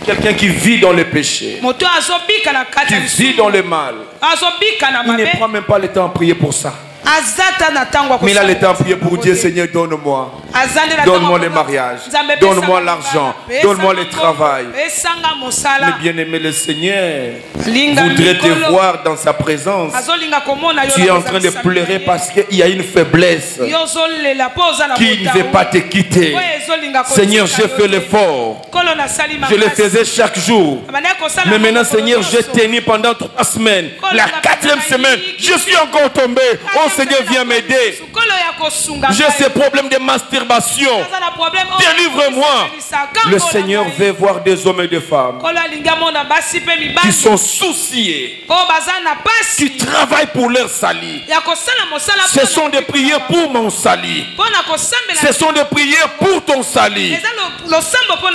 Quelqu'un qui vit dans le péché, qui vit dans le mal, il ne prend même pas le temps à prier pour ça. Mais il a le temps à prier pour Dieu. Seigneur, donne-moi. Donne-moi le mariage. Donne-moi l'argent. Donne-moi le travail. Mais bien aimé, le Seigneur voudrait te voir dans sa présence. Tu es en train de pleurer parce qu'il y a une faiblesse qui ne veut pas te quitter. Seigneur, j'ai fait l'effort. Je le faisais chaque jour. Mais maintenant, Seigneur, j'ai tenu pendant 3 semaines. La 4e semaine, je suis encore tombé. Oh Seigneur, viens m'aider. J'ai ces problèmes de masturbation. Délivre-moi. Le Seigneur veut voir des hommes et des femmes qui sont souciés, qui travaillent pour leur salut. Ce sont des prières pour mon salut. Ce sont des prières pour ton salut.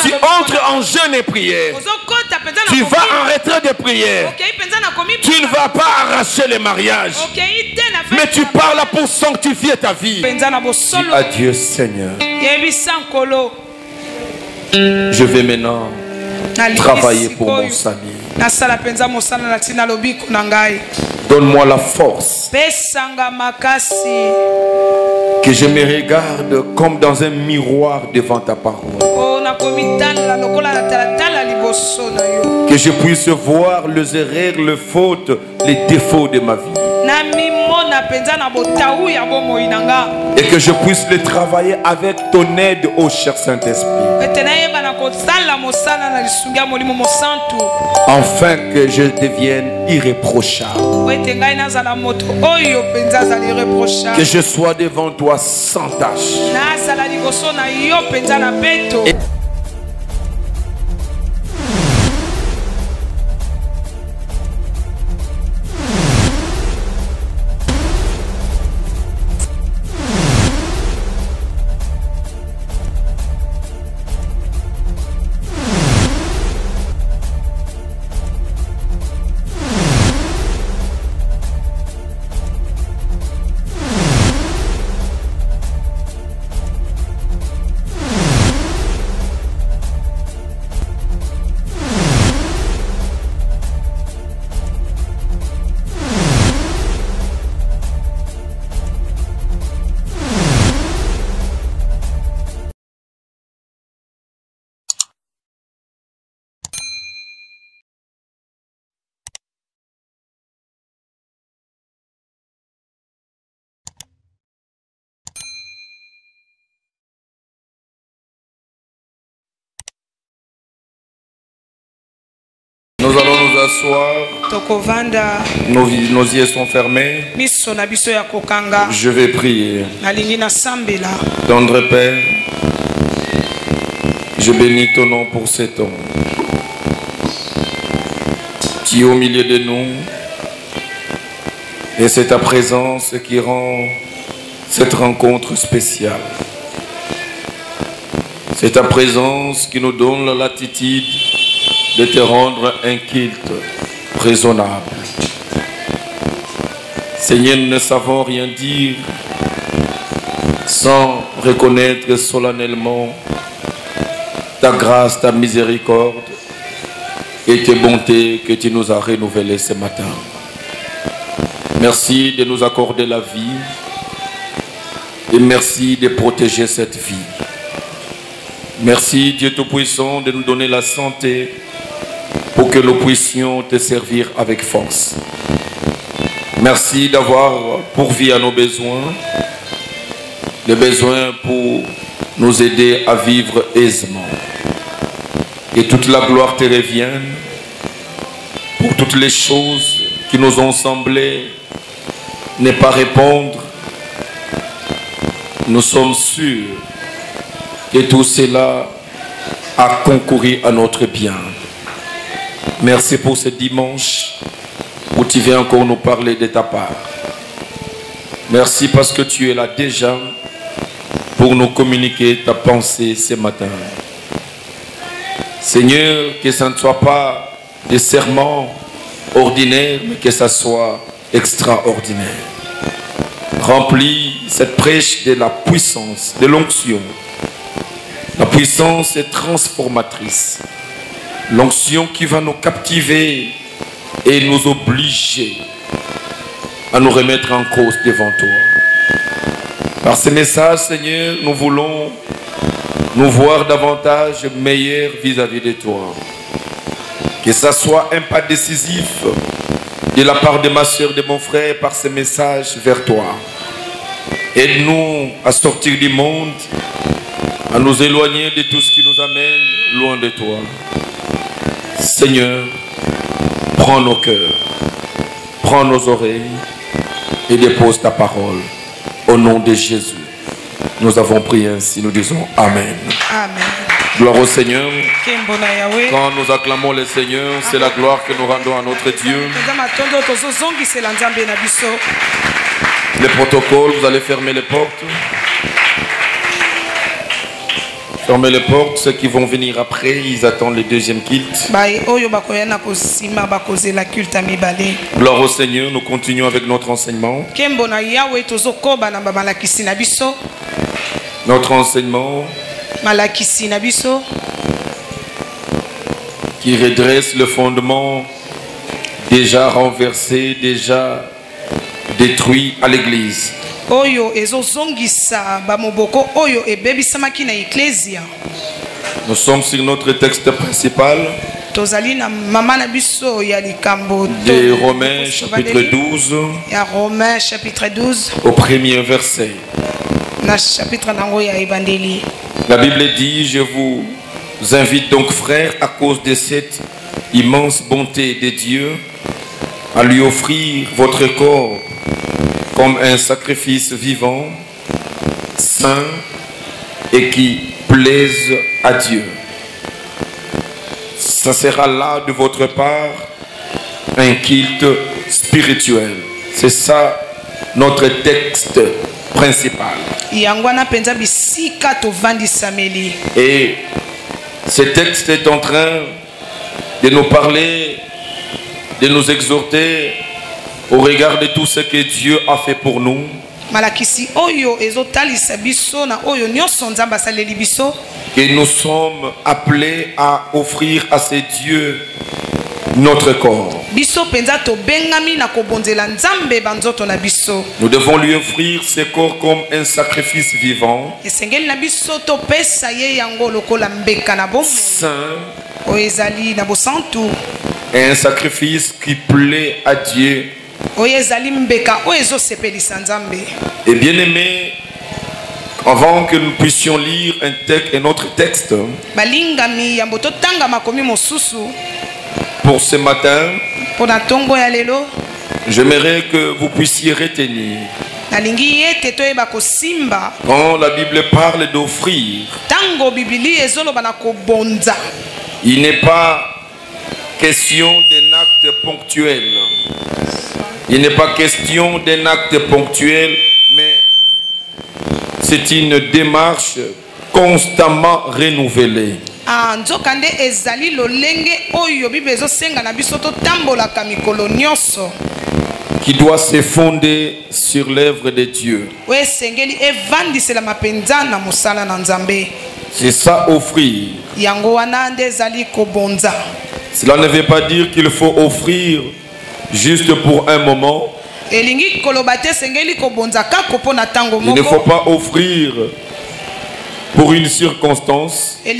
Tu entres en jeûne et prière. Tu vas en retrait de prière. Tu ne vas pas arracher le mariage, mais tu parles pour sanctifier ta vie. Dis à Dieu, Seigneur, je vais maintenant travailler pour mon salut. Donne-moi la force, que je me regarde comme dans un miroir devant ta parole, que je puisse voir les erreurs, les fautes, les défauts de ma vie, et que je puisse les travailler avec ton aide, ô cher Saint-Esprit, afin que je devienne irréprochable, que je sois devant toi sans tache. Nous allons nous asseoir. Nos yeux sont fermés. Je vais prier. Tendre Père, je bénis ton nom pour cet homme. Tu es au milieu de nous. Et c'est ta présence qui rend cette rencontre spéciale. C'est ta présence qui nous donne la latitude de te rendre un culte raisonnable. Seigneur, nous ne savons rien dire sans reconnaître solennellement ta grâce, ta miséricorde et tes bontés que tu nous as renouvelées ce matin. Merci de nous accorder la vie et merci de protéger cette vie. Merci Dieu Tout-Puissant de nous donner la santé pour que nous puissions te servir avec force. Merci d'avoir pourvu à nos besoins, les besoins pour nous aider à vivre aisément. Et toute la gloire te revienne pour toutes les choses qui nous ont semblé ne pas répondre. Nous sommes sûrs que tout cela a concouru à notre bien. Merci pour ce dimanche où tu viens encore nous parler de ta part. Merci parce que tu es là déjà pour nous communiquer ta pensée ce matin. Seigneur, que ça ne soit pas des serments ordinaires, mais que ça soit extraordinaire. Remplis cette prêche de la puissance, de l'onction. La puissance est transformatrice. L'onction qui va nous captiver et nous obliger à nous remettre en cause devant toi. Par ces messages, Seigneur, nous voulons nous voir davantage meilleurs vis-à-vis de toi. Que ça soit un pas décisif de la part de ma soeur, de mon frère, par ces messages vers toi. Aide-nous à sortir du monde, à nous éloigner de tout ce qui nous amène loin de toi. Seigneur, prends nos cœurs, prends nos oreilles et dépose ta parole. Au nom de Jésus, nous avons prié ainsi, nous disons Amen. Amen. Gloire au Seigneur. Quand nous acclamons le Seigneur, c'est la gloire que nous rendons à notre Dieu. Le protocole, vous allez fermer les portes. Fermez les portes, ceux qui vont venir après, ils attendent le deuxième culte. Gloire au Seigneur, nous continuons avec notre enseignement. Notre enseignement qui redresse le fondement déjà renversé, déjà détruit à l'église. Nous sommes sur notre texte principal de Romains chapitre 12 au premier verset. La Bible dit: je vous invite donc, frères, à cause de cette immense bonté de Dieu, à lui offrir votre corps comme un sacrifice vivant, saint et qui plaise à Dieu. Ça sera là de votre part un culte spirituel. C'est ça notre texte principal. Et ce texte est en train de nous parler, de nous exhorter au regard de tout ce que Dieu a fait pour nous. Et nous sommes appelés à offrir à ces dieux notre corps. Nous devons lui offrir ce corps comme un sacrifice vivant, saint, et un sacrifice qui plaît à Dieu. Et bien aimé, avant que nous puissions lire un autre texte pour ce matin, j'aimerais que vous puissiez retenir quand la Bible parle d'offrir, il n'est pas question d'un acte ponctuel. Il n'est pas question d'un acte ponctuel, mais c'est une démarche constamment renouvelée qui doit se fonder sur l'œuvre de Dieu. C'est ça, offrir. Cela ne veut pas dire qu'il faut offrir juste pour un moment. Il ne faut pas offrir pour une circonstance, mais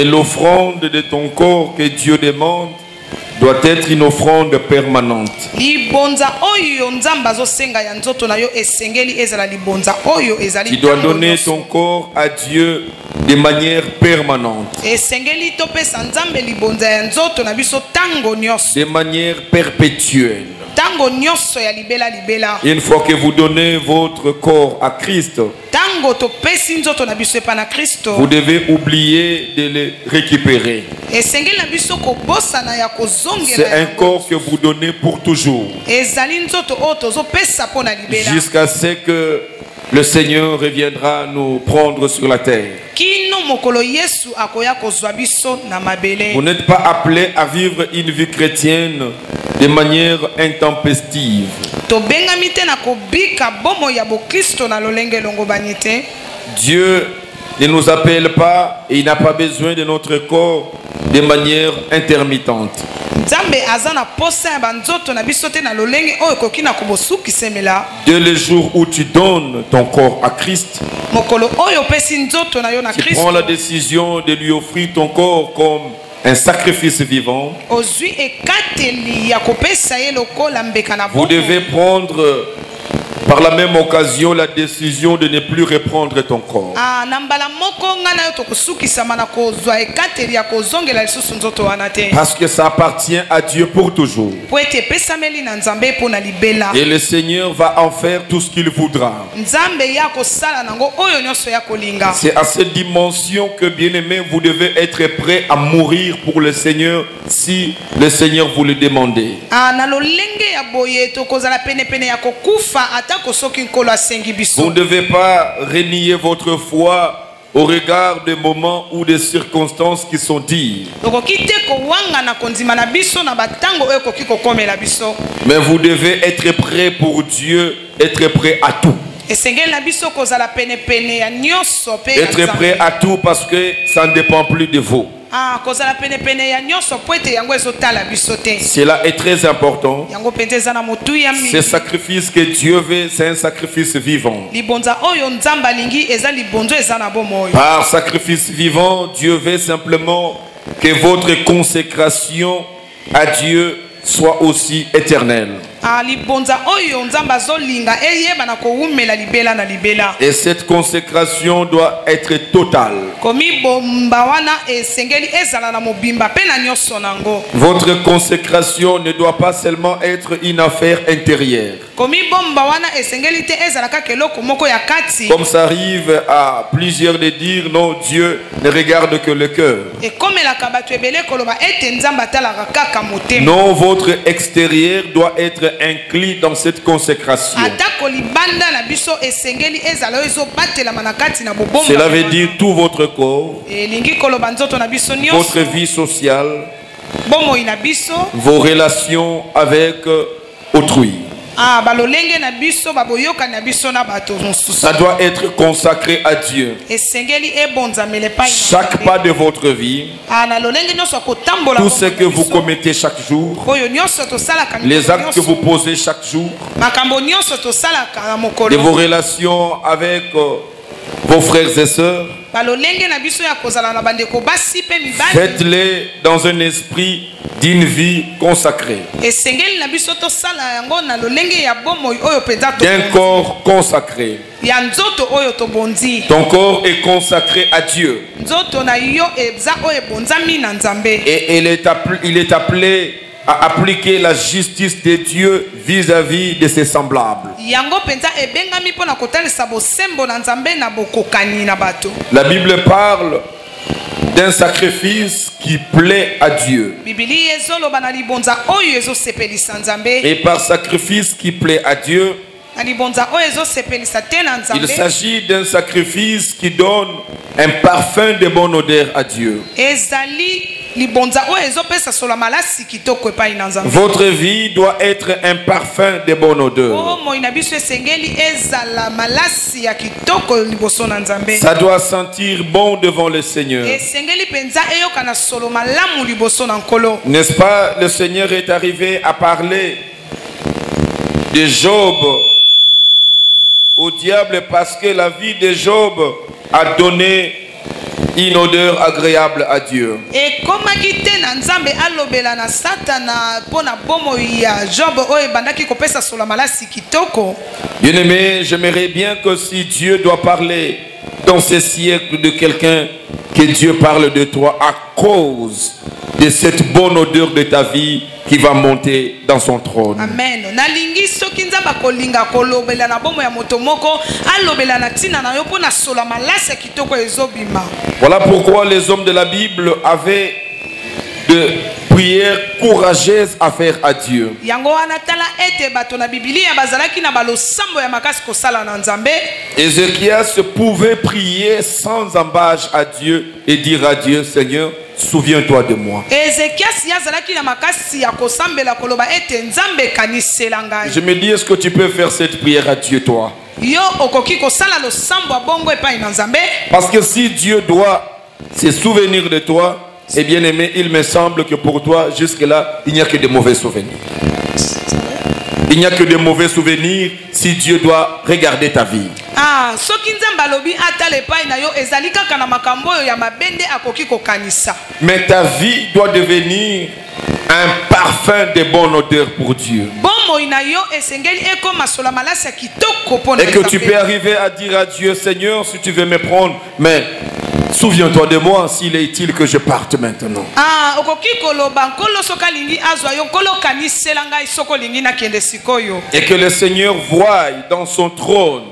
l'offrande de ton corps que Dieu demande doit être une offrande permanente. Tu dois donner ton corps à Dieu de manière permanente, de manière perpétuelle. Une fois que vous donnez votre corps à Christ, vous devez oublier de le récupérer. C'est un corps que vous donnez pour toujours, jusqu'à ce que le Seigneur reviendra nous prendre sur la terre. Vous n'êtes pas appelé à vivre une vie chrétienne de manière intempestive. Dieu ne nous appelle pas et il n'a pas besoin de notre corps de manière intermittente. Dès le jour où tu donnes ton corps à Christ, tu prends la décision de lui offrir ton corps comme un sacrifice vivant. Vous devez prendre par la même occasion la décision de ne plus reprendre ton corps. Parce que ça appartient à Dieu pour toujours. Et le Seigneur va en faire tout ce qu'il voudra. C'est à cette dimension que, bien-aimé, vous devez être prêt à mourir pour le Seigneur si le Seigneur vous le demandez. Vous ne devez pas renier votre foi au regard des moments ou des circonstances qui sont dites. Mais vous devez être prêt pour Dieu, être prêt à tout. Être prêt à tout parce que ça ne dépend plus de vous. Cela est très important. Ce sacrifice que Dieu veut, c'est un sacrifice vivant. Par sacrifice vivant, Dieu veut simplement que votre consécration à Dieu soit aussi éternelle. Et cette consécration doit être totale. Votre consécration ne doit pas seulement être une affaire intérieure. Comme ça arrive à plusieurs de dire non, Dieu ne regarde que le cœur. Non, votre extérieur doit être inclus dans cette consécration. Cela veut dire tout votre corps, votre vie sociale, vos relations avec autrui. Ça doit être consacré à Dieu. Chaque pas de votre vie, tout ce que vous commettez chaque jour, les actes que vous posez chaque jour, de vos relations avec vos frères et sœurs, faites-les dans un esprit d'une vie consacrée, d'un corps consacré. Ton corps est consacré à Dieu et il est appelé à appliquer la justice de Dieu vis-à-vis de ses semblables. La Bible parle d'un sacrifice qui plaît à Dieu. Et par sacrifice qui plaît à Dieu, il s'agit d'un sacrifice qui donne un parfum de bonne odeur à Dieu. Votre vie doit être un parfum de bonne odeur. Ça doit sentir bon devant le Seigneur. N'est-ce pas, le Seigneur est arrivé à parler de Job au diable parce que la vie de Job a donné une odeur agréable à Dieu. Bien-aimé, j'aimerais bien que si Dieu doit parler dans ce siècle de quelqu'un, que Dieu parle de toi à cause de cette bonne odeur de ta vie qui va monter dans son trône. Amen. Voilà pourquoi les hommes de la Bible avaient de prières courageuses à faire à Dieu. Ézéchias pouvait prier sans embâche à Dieu et dire à Dieu, Seigneur, souviens-toi de moi. Je me dis, est-ce que tu peux faire cette prière à Dieu, toi? Parce que si Dieu doit se souvenir de toi, et bien aimé, il me semble que pour toi, jusque-là, il n'y a que de mauvais souvenirs. Il n'y a que de mauvais souvenirs si Dieu doit regarder ta vie. Mais ta vie doit devenir un parfum de bonne odeur pour Dieu. Et que tu peux arriver à dire à Dieu, Seigneur, si tu veux me prendre, mais souviens-toi de moi s'il est utile que je parte maintenant. Et que le Seigneur voie dans son trône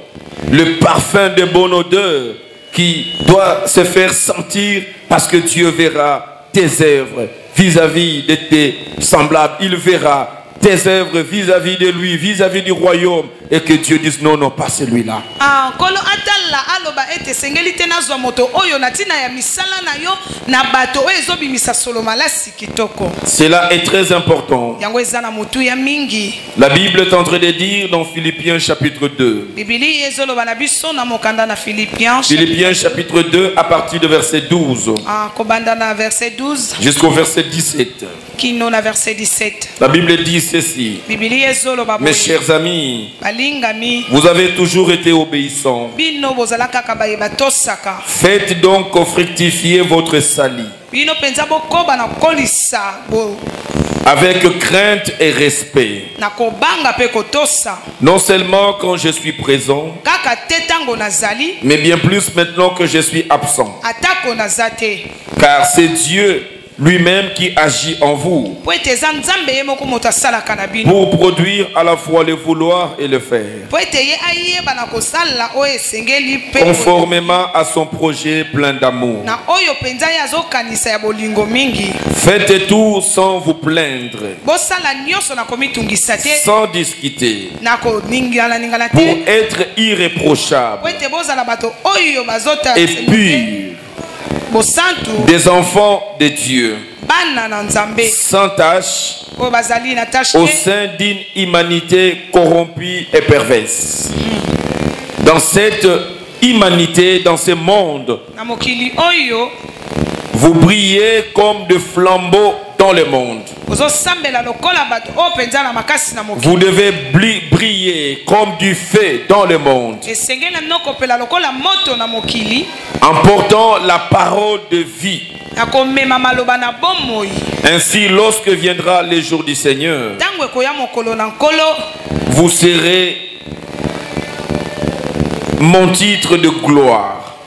le parfum de bonne odeur qui doit se faire sentir, parce que Dieu verra tes œuvres vis-à-vis de tes semblables. Il verra tes œuvres vis-à-vis de lui, vis-à-vis du royaume, et que Dieu dise non, non, pas celui-là. Cela est très important. La Bible est en train de dire dans Philippiens chapitre 2. Philippiens chapitre 2 à partir de verset 12 jusqu'au verset 17. La Bible dit ceci: mes chers amis, vous avez toujours été obéissants. Faites donc fructifier votre salut avec crainte et respect, non seulement quand je suis présent, mais bien plus maintenant que je suis absent. Car c'est Dieu lui-même qui agit en vous pour produire à la fois le vouloir et le faire, conformément à son projet plein d'amour. Faites tout sans vous plaindre, sans discuter, pour être irréprochable et pur, des enfants de Dieu, sans tache, au sein d'une humanité corrompue et perverse. Dans cette humanité, dans ce monde, vous brillez comme de flambeaux dans le monde. Vous devez briller comme du feu dans le monde, en portant la parole de vie. Ainsi, lorsque viendra le jour du Seigneur, vous serez mon titre de gloire.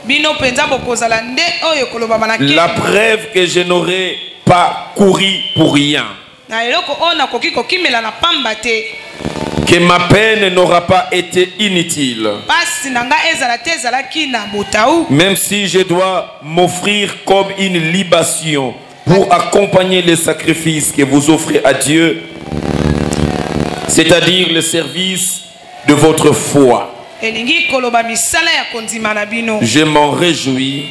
La preuve que je n'aurai pas couru pour rien, que ma peine n'aura pas été inutile, même si je dois m'offrir comme une libation pour accompagner les sacrifices que vous offrez à Dieu, c'est-à-dire le service de votre foi. Je m'en réjouis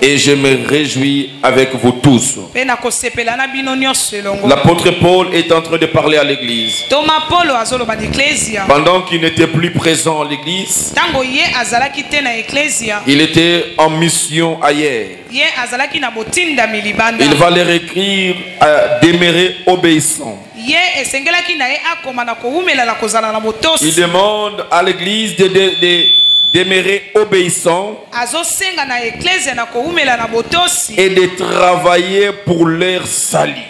et je me réjouis avec vous tous. L'apôtre Paul est en train de parler à l'église. Pendant qu'il n'était plus présent à l'église, il était en mission ailleurs. Il va leur écrire à demeurer obéissant. Il demande à l'église de demeurer obéissant et de travailler pour leur salut.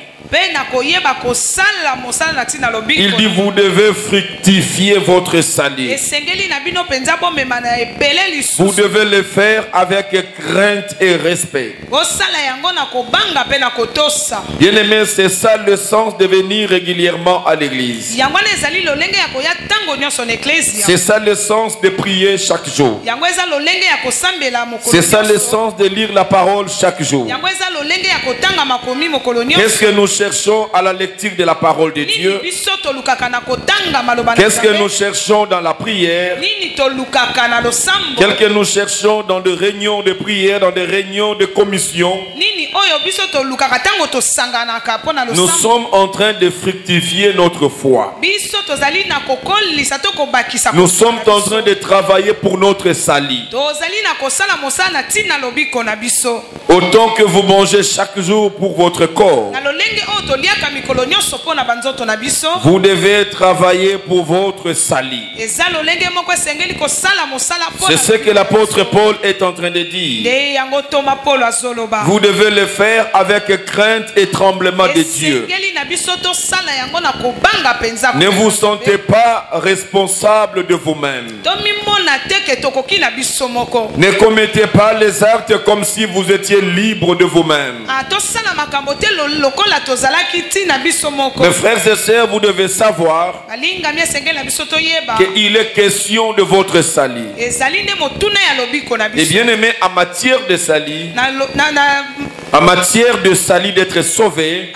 Il dit vous devez fructifier votre salut. Vous devez le faire avec crainte et respect. Bien aimé, c'est ça le sens de venir régulièrement à l'église. C'est ça le sens de prier chaque jour. C'est ça le sens de lire la parole chaque jour. Qu'est-ce que nous cherchons à la lecture de la parole de Dieu? Qu'est-ce que nous cherchons dans la prière? Qu'est-ce que nous cherchons dans des réunions de prière, dans des réunions de commission? Nous sommes en train de fructifier notre foi. Nous sommes en train de travailler pour notre salut. Autant que vous mangez chaque jour pour votre corps, vous devez travailler pour votre salut. C'est ce que l'apôtre Paul est en train de dire. Vous devez le faire avec crainte et tremblement de Dieu. Ne vous sentez pas responsable de vous-même. Ne commettez pas les actes comme si vous étiez libre de vous-même. Mes frères et sœurs, vous devez savoir qu'il est question de votre salut. Et bien aimé, en matière de salut, en matière de salut, d'être sauvé,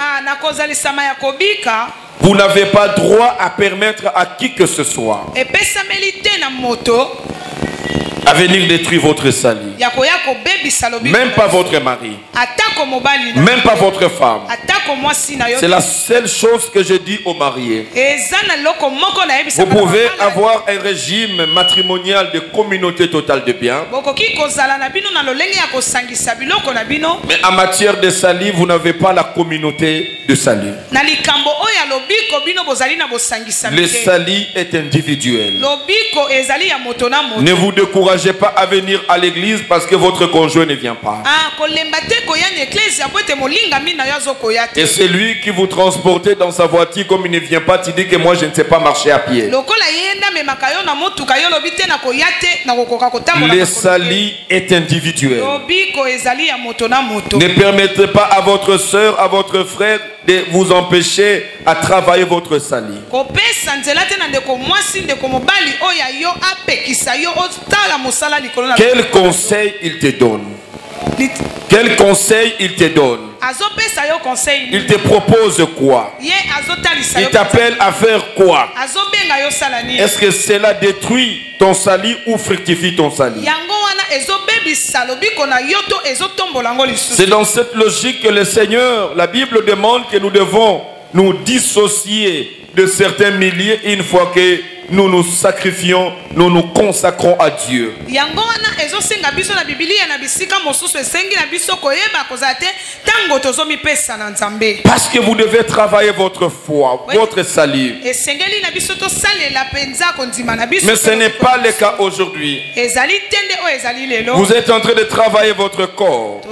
vous n'avez pas droit à permettre à qui que ce soit à venir détruire votre salut. Même pas votre mari. Même pas votre femme. C'est la seule chose que je dis aux mariés. Vous pouvez avoir un régime matrimonial de communauté totale de biens. Mais en matière de salut, vous n'avez pas la communauté de salut. Le salut est individuel. Ne vous découragez pas à venir à l'église parce que votre conjoint ne vient pas. Et c'est lui qui vous transporte dans sa voiture, comme il ne vient pas, tu dis que moi je ne sais pas marcher à pied. Le salut est individuel. Ne permettez pas à votre soeur, à votre frère de vous empêcher à travailler votre salut. Quel conseil il te donne? Quel conseil il te donne? Il te propose quoi? Il t'appelle à faire quoi? Est-ce que cela détruit ton salut ou fructifie ton salut? C'est dans cette logique que le Seigneur, la Bible demande que nous devons nous dissocier de certains milliers une fois que nous nous sacrifions, nous nous consacrons à Dieu. Parce que vous devez travailler votre foi, votre salut. Mais ce n'est pas le cas aujourd'hui. Vous êtes en train de travailler votre corps,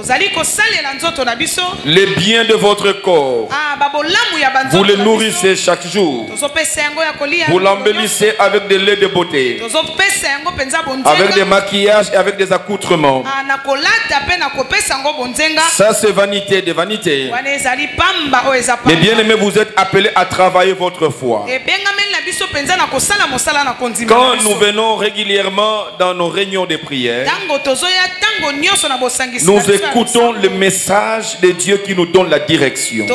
les biens de votre corps. Vous les nourrissez chaque jour. Vous l'embellissez avec des laits de beauté, avec des maquillages et avec des accoutrements. Ça c'est vanité de vanité. Mais bien aimé, vous êtes appelés à travailler votre foi. Quand nous venons régulièrement dans nos réunions de prière, nous écoutons le message de Dieu qui nous donne la direction.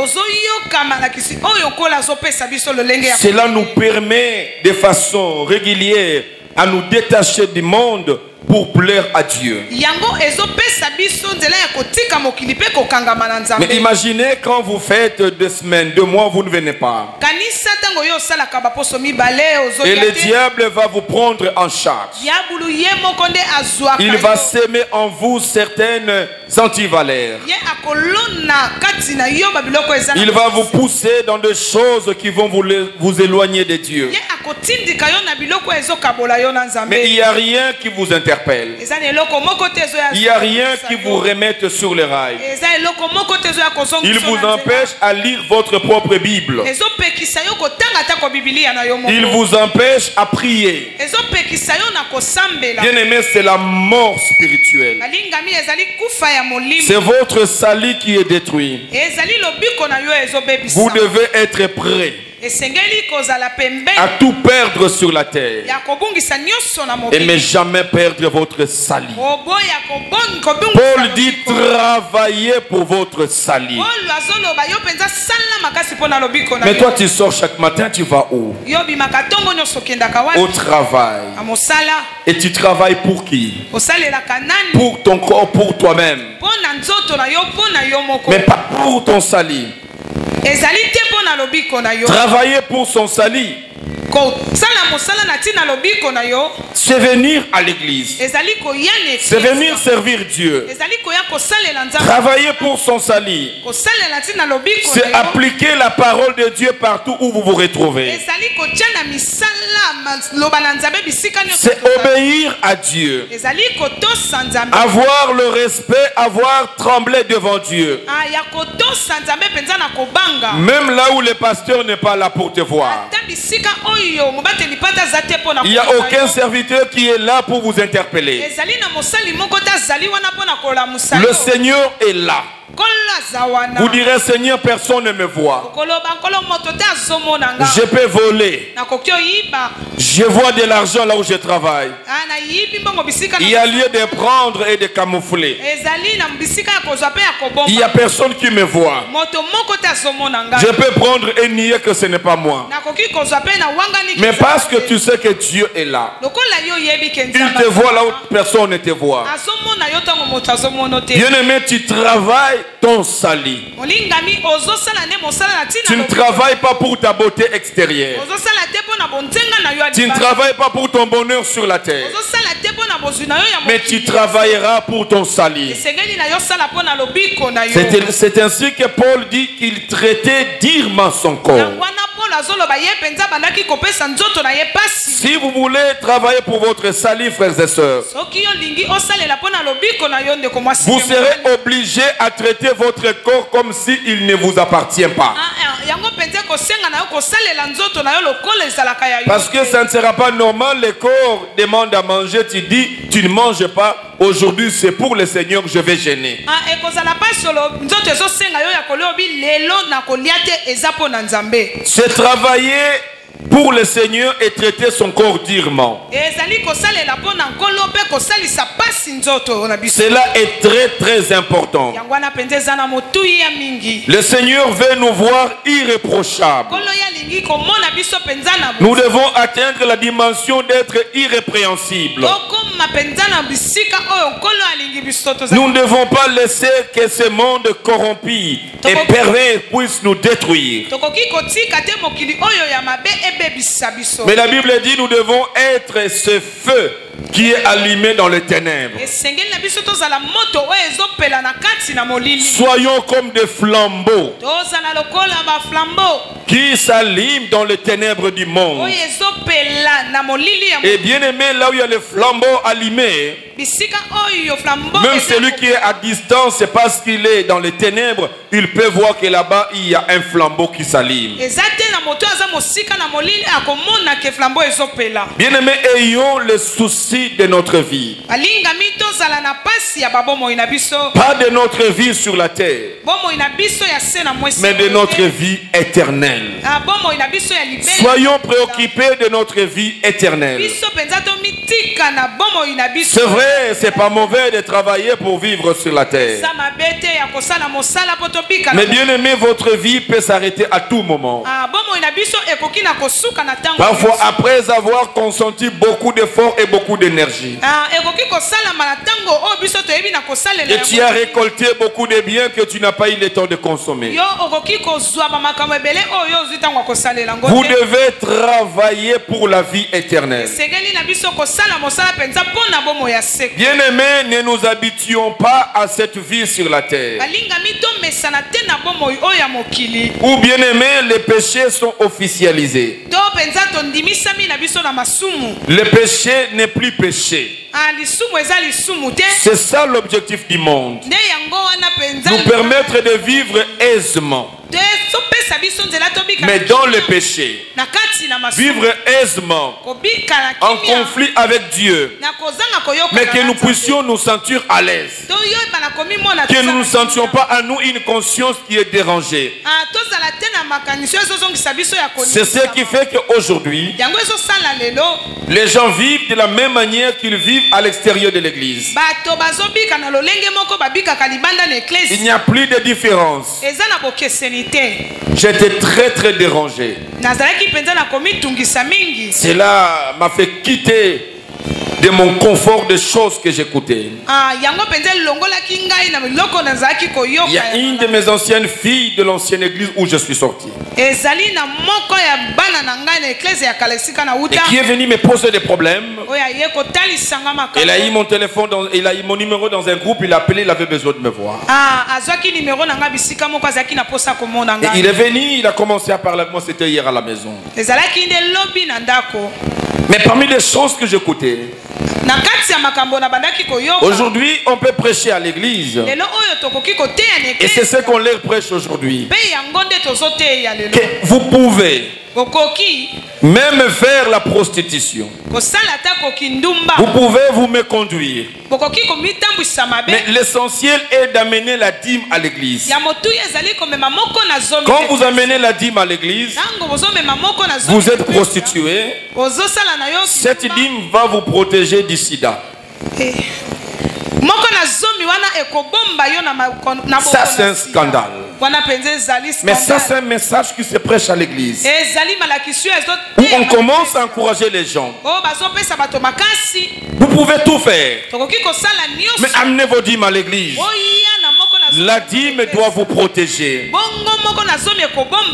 Cela nous permet de façon régulière à nous détacher du monde pour plaire à Dieu. Mais imaginez quand vous faites 2 semaines, 2 mois, vous ne venez pas. Et le diable va vous prendre en charge. Il va s'aimer en vous certaines antivaleurs. Il va vous pousser dans des choses qui vont vous éloigner de Dieu. Mais il n'y a rien qui vous interpelle. Il n'y a rien qui vous remette sur les rails. Il vous empêche à lire votre propre Bible. Il vous empêche à prier. Bien aimé, c'est la mort spirituelle. C'est votre salut qui est détruit. Vous devez être prêt. à tout perdre sur la terre et ne jamais perdre votre salut. Paul dit travaillez pour votre salut. Mais toi tu sors chaque matin, tu vas où? Au travail. Et tu travailles pour qui? Pour ton corps, pour toi-même. Mais pas pour ton salut. Travailler pour son salut, c'est venir à l'église, c'est venir servir Dieu. Travailler pour son salut, c'est appliquer la parole de Dieu partout où vous vous retrouvez. C'est obéir à Dieu, avoir le respect, avoir tremblé devant Dieu. Même là où le pasteur n'est pas là pour te voir. Il n'y a aucun serviteur qui est là pour vous interpeller. Le Seigneur est là. Vous direz, Seigneur, personne ne me voit. Je peux voler. Je vois de l'argent là où je travaille. Il y a lieu de prendre et de camoufler. Il n'y a personne qui me voit. Je peux prendre et nier que ce n'est pas moi. Mais parce que tu sais que Dieu est là, il te voit là où personne ne te voit. Bien-aimé, tu travailles ton salut. Tu ne travailles pas pour ta beauté extérieure. Tu ne travailles pas pour ton bonheur sur la terre. Mais tu travailleras pour ton salut. C'est ainsi que Paul dit qu'il traitait durement son corps. Si vous voulez travailler pour votre salut, frères et sœurs, vous serez obligé à traiter votre corps comme s'il ne vous appartient pas. Parce que ça ne sera pas normal. Le corps demande à manger, tu dis tu ne manges pas. Aujourd'hui c'est pour le Seigneur, je vais gêner. C'est travailler pour le Seigneur et traiter son corps durement. Cela est très très important. Le Seigneur veut nous voir irréprochables. Nous devons atteindre la dimension d'être irrépréhensibles. Nous ne devons pas laisser que ce monde corrompu et pervers puisse nous détruire. Mais la Bible dit nous devons être ce feu qui est allumé dans les ténèbres. Soyons comme des flambeaux qui s'allument dans les ténèbres du monde. Et bien aimé, là où il y a les flambeaux allumés, même celui qui est à distance, c'est parce qu'il est dans les ténèbres, il peut voir que là-bas il y a un flambeau qui s'allume. Bien aimé, ayons le souci de notre vie. Pas de notre vie sur la terre, mais de notre vie éternelle. Soyons préoccupés de notre vie éternelle. C'est vrai, c'est pas mauvais de travailler pour vivre sur la terre. Mais bien aimé, votre vie peut s'arrêter à tout moment. Parfois, après avoir consenti beaucoup d'efforts et beaucoup d'énergie, et tu as récolté beaucoup de biens que tu n'as pas eu le temps de consommer. Vous devez travailler pour la vie éternelle. Bien aimés, ne nous habituons pas à cette vie sur la terre. Ou bien aimés, les péchés sont officialisés. Le péché n'est plus péché. C'est ça l'objectif du monde. Nous permettre de vivre aisément. Mais dans le péché, vivre aisément, en conflit avec Dieu, mais que nous puissions nous sentir à l'aise, que nous ne sentions pas à nous une conscience qui est dérangée. C'est ce qui fait qu'aujourd'hui, les gens vivent de la même manière qu'ils vivent à l'extérieur de l'église. Il n'y a plus de différence. J'étais très dérangé. Cela m'a fait quitter de mon confort de choses que j'écoutais. Il y a une de mes anciennes filles de l'ancienne église où je suis sorti et qui est venue me poser des problèmes. Il a eu mon téléphone, il a eu mon numéro dans un groupe, il a appelé, il avait besoin de me voir. Et il est venu, il a commencé à parler avec moi, c'était hier à la maison. Mais parmi les choses que j'écoutais, aujourd'hui on peut prêcher à l'église et c'est ce qu'on leur prêche aujourd'hui, que vous pouvez même faire la prostitution, vous pouvez vous me conduire, mais l'essentiel est d'amener la dîme à l'église. Quand vous amenez la dîme à l'église, vous êtes prostitué, cette dîme va vous protéger du sida. Ça c'est un scandale. Mais ça c'est un message qui se prêche à l'église, où on commence à encourager les gens. Vous pouvez tout faire, mais amenez vos dîmes à l'église. La dîme doit vous protéger.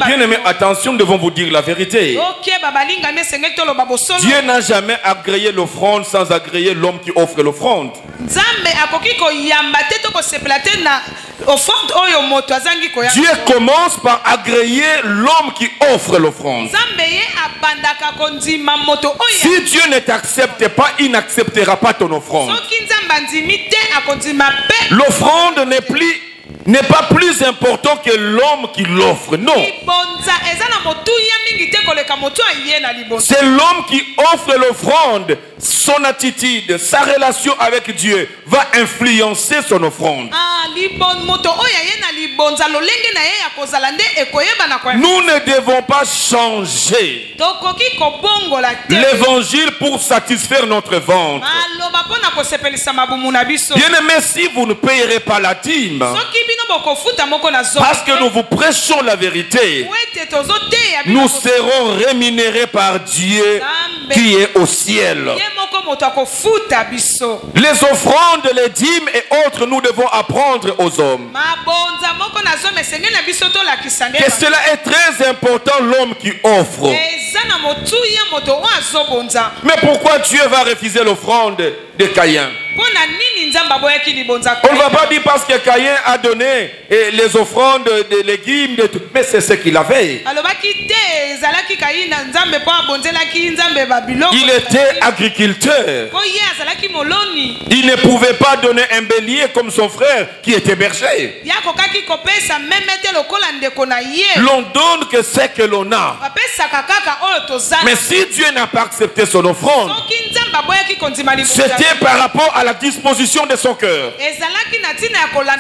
Bien aimé, attention, nous devons vous dire la vérité. Dieu n'a jamais agréé l'offrande sans agréer l'homme qui offre l'offrande. Dieu commence par agréer l'homme qui offre l'offrande. Si Dieu ne t'accepte pas, il n'acceptera pas ton offrande. L'offrande n'est pas plus important que l'homme qui l'offre. Non. C'est l'homme qui offre l'offrande. Son attitude, sa relation avec Dieu va influencer son offrande. Nous ne devons pas changer l'évangile pour satisfaire notre ventre. Bien aimé, si vous ne payerez pas la dîme, parce que nous vous prêchons la vérité, nous serons rémunérés par Dieu qui est au ciel. Les offrandes, les dîmes et autres, nous devons apprendre aux hommes que cela est très important, l'homme qui offre. Mais pourquoi Dieu va refuser l'offrande de Caïn? On ne va pas dire parce que Caïn a donné les offrandes, des légumes, de tout. Mais c'est ce qu'il avait. Il était agriculteur. Il ne pouvait pas donner un bélier comme son frère qui était berger. L'on donne que ce que l'on a. Mais si Dieu n'a pas accepté son offrande, c'était par rapport à la disposition de son cœur.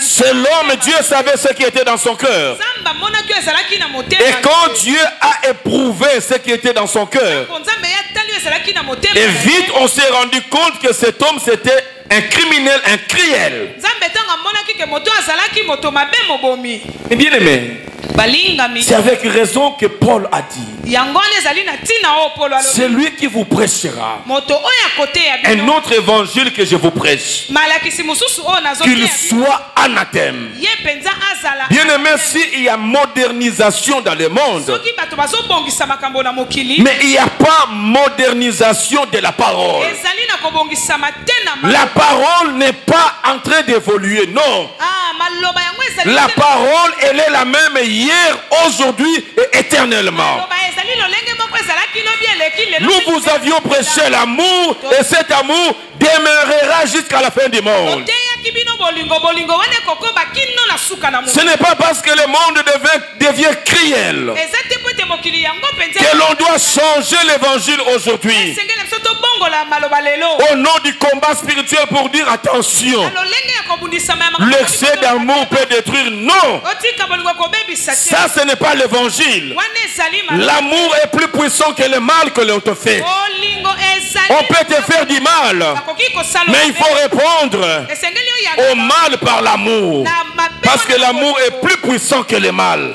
C'est l'homme, Dieu savait ce qui était dans son cœur. Et quand Dieu a éprouvé ce qui était dans son cœur, et vite on s'est rendu compte que cet homme c'était un criminel, un criel. Mais bien aimé, c'est avec raison que Paul a dit, c'est lui qui vous prêchera un autre évangile que je vous prêche, qu'il soit anathème. Bien aimé, s'il y a modernisation dans le monde, mais il n'y a pas modernisation de la parole. La parole n'est pas en train d'évoluer, non. La parole, elle est la même hier, aujourd'hui et éternellement. Nous vous avions prêché l'amour et cet amour demeurera jusqu'à la fin du monde. Ce n'est pas parce que le monde devient cruel que l'on doit changer l'évangile aujourd'hui. Au nom du combat spirituel pour dire attention. L'excès d'amour peut détruire. Non. Ça, ce n'est pas l'évangile. L'amour est plus puissant que le mal que l'on te fait. On peut te faire du mal, mais il faut répondre au mal par l'amour. Parce que l'amour est plus puissant que le mal.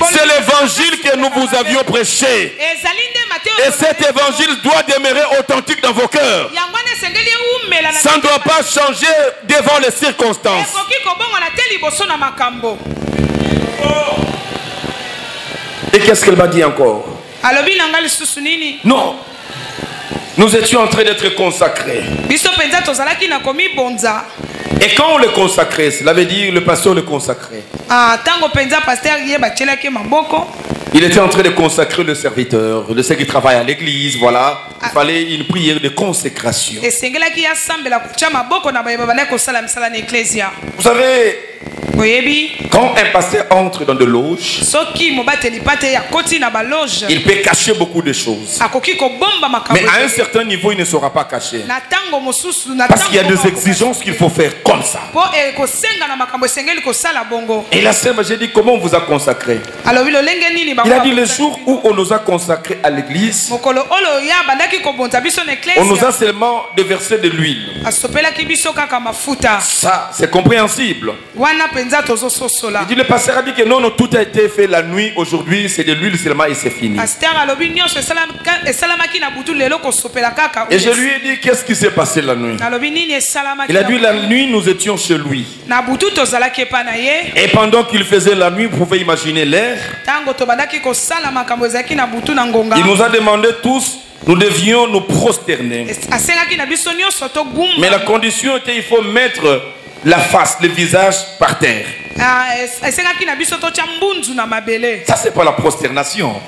C'est l'évangile que nous vous avions prêché. Et cet évangile doit demeurer authentique dans vos cœurs. Ça ne doit pas changer devant les circonstances. Et qu'est-ce qu'elle m'a dit encore? Non. Nous étions en train d'être consacrés. Et quand on le consacrait, cela veut dire le pasteur le consacrait. Il était en train de consacrer le serviteur, ceux qui travaillent à l'église, voilà. Il fallait une prière de consécration. Vous savez, quand un pasteur entre dans de loges, il peut cacher beaucoup de choses. Mais à un certain niveau, il ne sera pas caché. Parce qu'il y a des exigences qu'il faut faire comme ça. Et la sœur, j'ai dit, comment on vous a consacré? Il a dit, le jour où on nous a consacrés à l'église, on nous a seulement déversé de l'huile. Ça, c'est compréhensible. Il dit, le pasteur a dit que non, non, tout a été fait la nuit. Aujourd'hui, c'est de l'huile seulement et c'est fini. Et je lui ai dit, qu'est-ce qui s'est passé la nuit? Il a dit, la nuit, nous étions chez lui. Et pendant qu'il faisait la nuit, vous pouvez imaginer l'air. Il nous a demandé tous, nous devions nous prosterner. Mais la condition était, il faut mettre la face, le visage par terre. Ça, c'est pas la prosternation.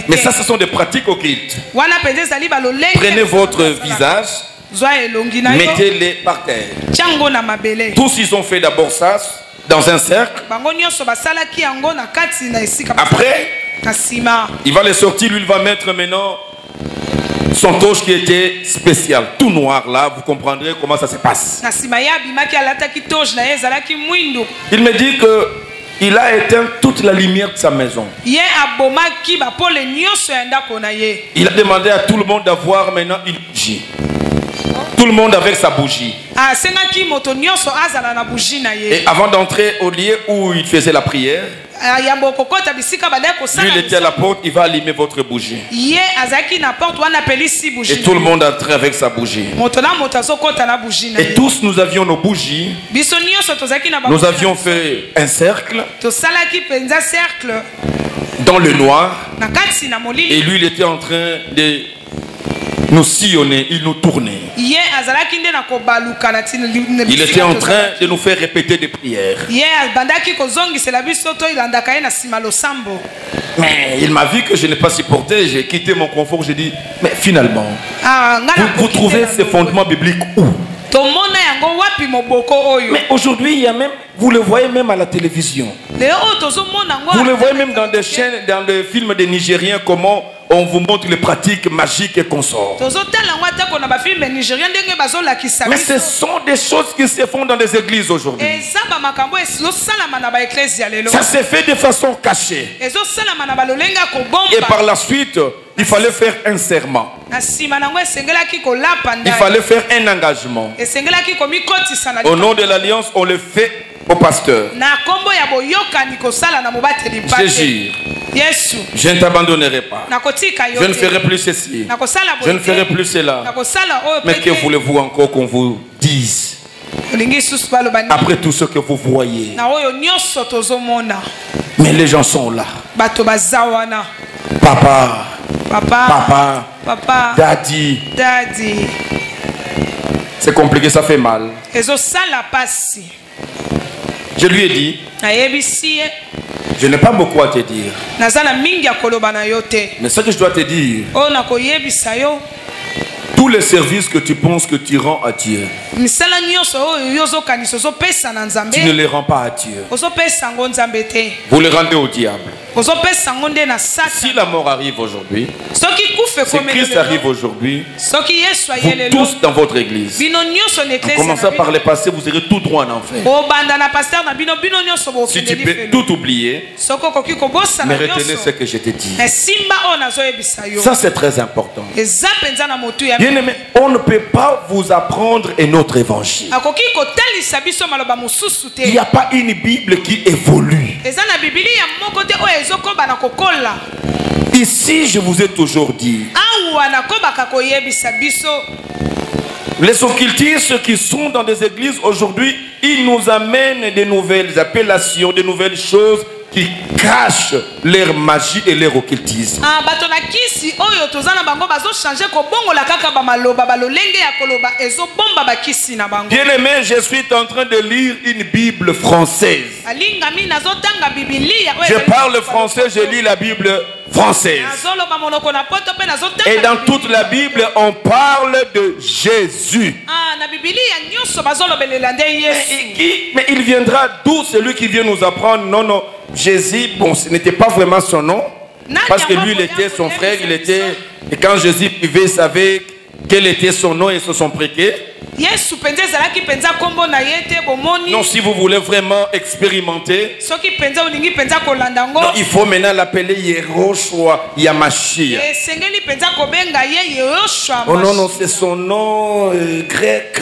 Mais ça, ce sont des pratiques occultes. Prenez votre visage, mettez-les par terre. Tous, ils ont fait d'abord ça dans un cercle. Après, il va les sortir, lui, il va mettre maintenant son torche qui était spécial, tout noir là, vous comprendrez comment ça se passe. Il me dit que il a éteint toute la lumière de sa maison. Il a demandé à tout le monde d'avoir maintenant une bougie. Tout le monde avec sa bougie. Et avant d'entrer au lieu où il faisait la prière, lui, il était à la porte, il va allumer votre bougie. Et tout le monde entrait avec sa bougie. Et tous, nous avions nos bougies. Nous avions fait un cercle dans le noir. Et lui, il était en train de nous sillonner, il nous tournait. Il était en train de nous faire répéter des prières. Mais il m'a vu que je n'ai pas supporté, j'ai quitté mon confort, j'ai dit, mais finalement, vous trouvez ces fondements bibliques où? Mais aujourd'hui, il y a même, vous le voyez même à la télévision. Vous le voyez même dans des chaînes, dans des films des Nigériens, comment on vous montre les pratiques magiques et consorts. Mais ce sont des choses qui se font dans des églises aujourd'hui. Ça se fait de façon cachée. Et par la suite, il fallait faire un serment. Il fallait faire un engagement. Au nom de l'alliance, on le fait au pasteur. Je jure, je ne t'abandonnerai pas. Je ne ferai plus ceci. Je ne ferai plus cela. Mais que voulez-vous encore qu'on vous dise après tout ce que vous voyez? Mais les gens sont là. Papa, papa, daddy. C'est compliqué, ça fait mal. Je lui ai dit, je n'ai pas beaucoup à te dire. Mais ce que je dois te dire, tous les services que tu penses que tu rends à Dieu, Tu ne les rends pas à Dieu. Vous les rendez au diable. Si la mort arrive aujourd'hui, si Christ arrive aujourd'hui, vous tous dans votre église, en commençant par les passés, vous irez tout droit en enfer. Si tu peux tout oublier, mais retenez ce que je te dis. Ça c'est très important. Bien-aimé, on ne peut pas vous apprendre un autre évangile. Il n'y a pas une Bible qui évolue. Ici, je vous ai toujours dit, les occultistes qui sont dans des églises aujourd'hui, ils nous amènent de nouvelles appellations, de nouvelles choses qui cachent leur magie et leur occultisme. Bien aimé, je suis en train de lire une Bible française. Je parle français, je lis la Bible française. Et dans toute la Bible, on parle de Jésus. Mais il viendra d'où celui qui vient nous apprendre? Non, non, Jésus, bon, ce n'était pas vraiment son nom. Parce que lui, il était son frère, il était... Et quand Jésus vivait, il savait quel était son nom et son préquet. Non, si vous voulez vraiment expérimenter, non, il faut maintenant l'appeler Yehoshua Yamashia. Oh non, non, c'est son nom grec,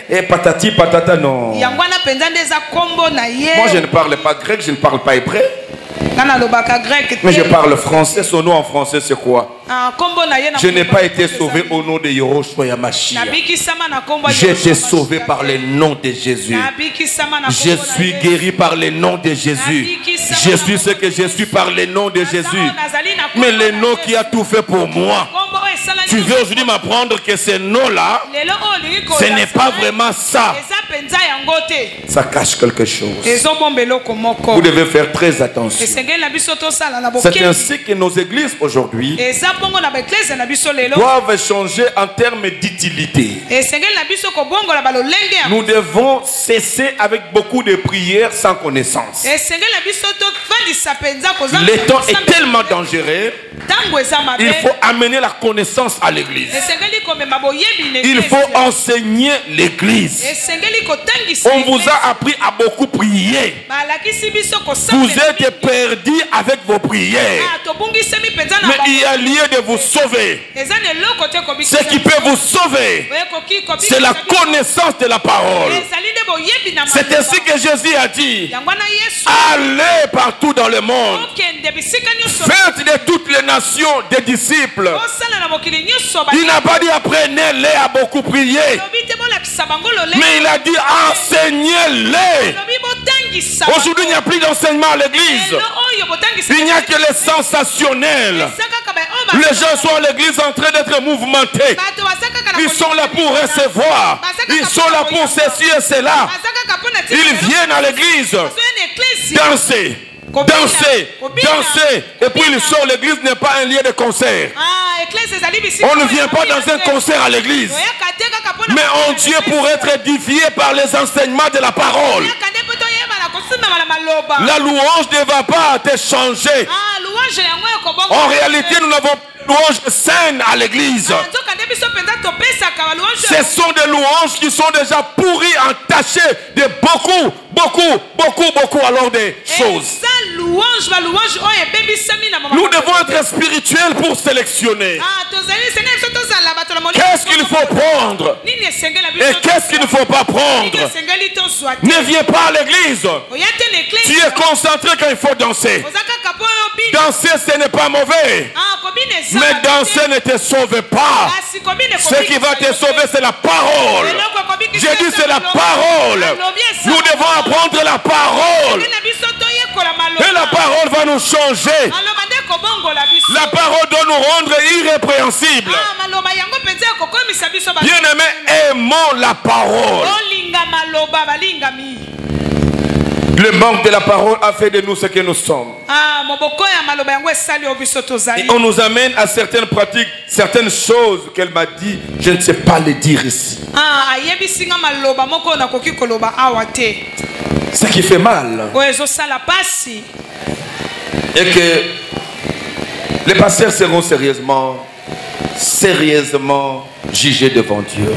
et patati patata, non. Moi, je ne parle pas grec, je ne parle pas hébreu. Mais je parle français, son nom en français c'est quoi? Je n'ai pas été sauvé au nom de Yehoshua Yamashia. J'ai été sauvé par le nom de Jésus. Je suis guéri par le nom de Jésus. Je suis ce que je suis par le nom de Jésus. Mais le nom qui a tout fait pour moi. Tu veux aujourd'hui m'apprendre que ce nom-là, ce n'est pas vraiment ça. Ça cache quelque chose. Vous devez faire très attention. C'est ainsi que nos églises aujourd'hui doivent changer en termes d'utilité. Nous devons cesser avec beaucoup de prières sans connaissance. Le temps est tellement dangereux. Il faut amener la connaissance à l'église. Il faut enseigner l'église. On vous a appris à beaucoup prier. Vous êtes perdus avec vos prières. Mais il y a lieu de vous sauver. Ce qui peut vous sauver, c'est la connaissance de la parole. C'est ainsi que Jésus a dit: allez partout dans le monde, faites de toutes les nations des disciples. Il n'a pas dit apprenez-les à beaucoup prier, mais il a dit enseignez-les. Aujourd'hui, il n'y a plus d'enseignement à l'église. Il n'y a que les sensationnels. Les gens sont à l'église en train d'être mouvementés. Ils sont là pour recevoir. Ils sont là pour ceci et cela. Ils viennent à l'église danser, danser, danser, et puis ils sortent. L'église n'est pas un lieu de concert. On ne vient pas dans un concert à l'église, mais on vient pour être édifié par les enseignements de la parole. La louange ne va pas te changer. En réalité, nous n'avons pas de louange saine à l'église. Ce sont des louanges qui sont déjà pourries, entachées de beaucoup alors des choses. Nous devons être spirituels pour sélectionner. Qu'est-ce qu'il faut prendre et qu'est-ce qu'il ne faut pas prendre? Ne viens pas à l'église. Tu es concentré quand il faut danser. Danser, ce n'est pas mauvais. Mais danser ne te sauve pas. Ce qui va te sauver, c'est la parole. J'ai dit c'est la parole. Nous devons apprendre la parole. Et la parole va nous changer. La parole doit nous rendre irrépréhensibles. Bien-aimés, aimons la parole. Le manque de la parole a fait de nous ce que nous sommes. Et on nous amène à certaines pratiques, certaines choses qu'elle m'a dit, je ne sais pas les dire ici. Ce qui fait mal. Et que les pasteurs seront sérieusement jugés devant Dieu.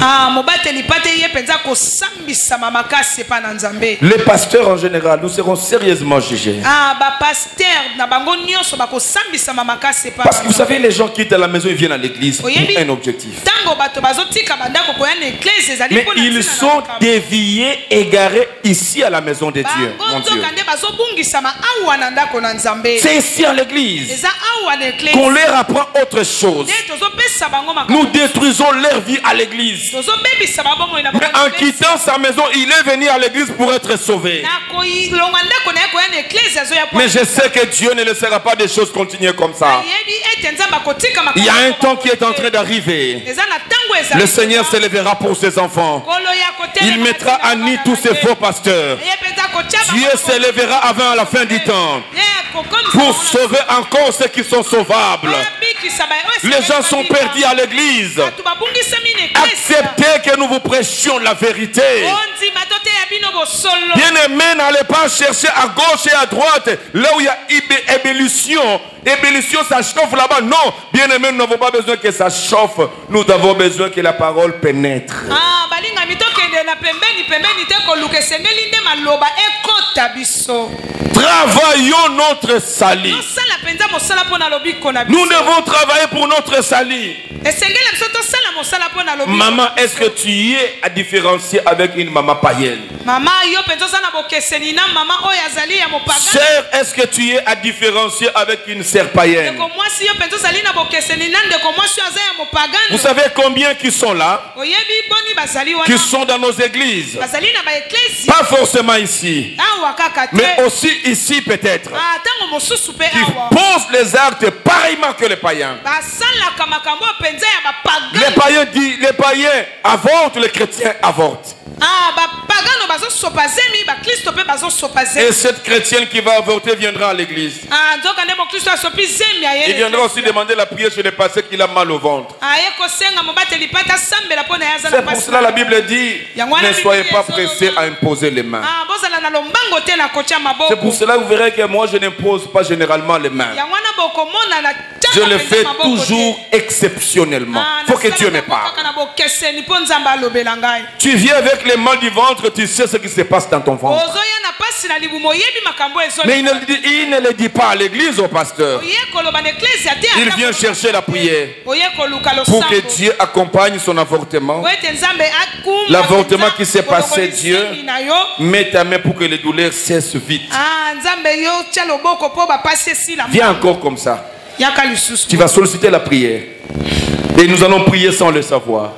Les pasteurs en général, nous serons sérieusement jugés. Parce que vous savez, les gens quittent la maison, ils viennent à l'église pour un objectif. Mais ils sont déviés, égarés ici à la maison de Dieu. Mon Dieu. C'est ici à l'église qu'on leur apprend autre chose. Nous détruisons leur vie à l'église. Mais en quittant sa maison, il est venu à l'église pour être sauvé. Mais je sais que Dieu ne laissera pas des choses continuer comme ça. Il y a un temps qui est en train d'arriver. Le Seigneur se lèvera pour ses enfants. Il mettra à nu tous ces faux pasteurs. Dieu se lèvera avant la fin du temps pour sauver encore ceux qui sont sauvables. Les gens sont perdus à l'église. Acceptez que nous vous prêchions la vérité. Bien-aimés, n'allez pas chercher à gauche et à droite là où il y a ébullition. Ébullition, ça chauffe là-bas. Non, bien-aimés, nous n'avons pas besoin que ça chauffe. Nous avons besoin que la parole pénètre. Travaillons notre salut. Nous devons travailler pour notre salut. Maman, est-ce que tu es à différencier avec une maman païenne? Sœur, est-ce que tu es à différencier avec une sœur païenne? Vous savez combien qui sont là? Qui sont dans nos églises? Pas forcément ici, mais aussi ici peut-être. Qui posent les actes pareillement que les païens. Les païens avortent, les chrétiens avortent. Et cette chrétienne qui va avorter viendra à l'église. Il viendra aussi demander la prière chez les pasteurs qu'il a mal au ventre. C'est pour cela la Bible dit: ne soyez pas pressés à imposer les mains. C'est pour cela que vous verrez que moi je n'impose pas généralement les mains. Je le fais toujours exceptionnellement. Il faut que Dieu me parle. Tu viens avec les mains du ventre, tu sais ce qui se passe dans ton ventre. Mais il ne le dit pas à l'église, au pasteur. Il vient chercher la prière pour que Dieu accompagne son avortement. L'avortement qui s'est passé, Dieu met ta main pour que les douleurs cessent vite. Viens encore comme ça. Tu vas solliciter la prière. Et nous allons prier sans le savoir.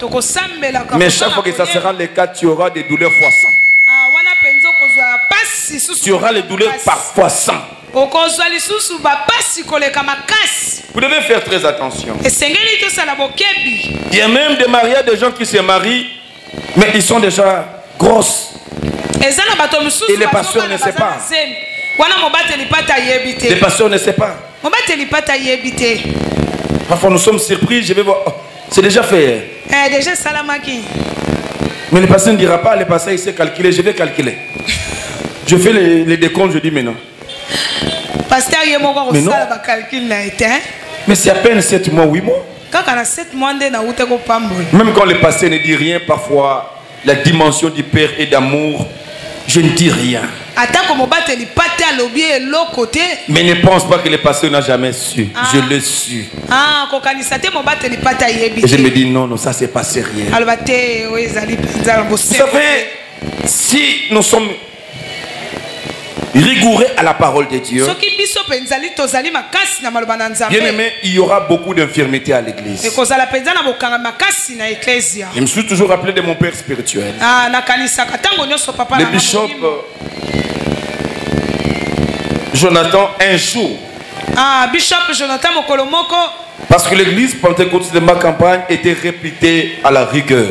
Mais chaque fois que ça sera le cas, tu auras des douleurs fois 100. Tu auras les douleurs parfois 100. Vous devez faire très attention. Il y a même des mariages, des gens qui se marient, mais ils sont déjà grosses. Et les pasteurs ne savent pas. Les pasteurs ne savent pas. Parfois nous sommes surpris, je vais voir. Oh, c'est déjà fait. Mais le pasteur ne dira pas, le pasteur il sait calculer, je vais calculer. Je fais les décomptes, je dis mais non. Mais non. Mais c'est à peine 7 mois, 8 mois. Même quand le pasteur ne dit rien, parfois la dimension du Père et d'amour, je ne dis rien. Mais ne pense pas que le pasteur n'a jamais su. Je l'ai su. Et je me dis non, non, ça c'est pas sérieux. Vous savez, si nous sommes rigoureux à la parole de Dieu, bien aimé, il y aura beaucoup d'infirmités à l'église. Je me suis toujours rappelé de mon père spirituel. Le bishop Jonathan, un jour, Bishop Jonathan Mokolomoko, Parce que l'église pentecôtiste de ma campagne était réputée à la rigueur.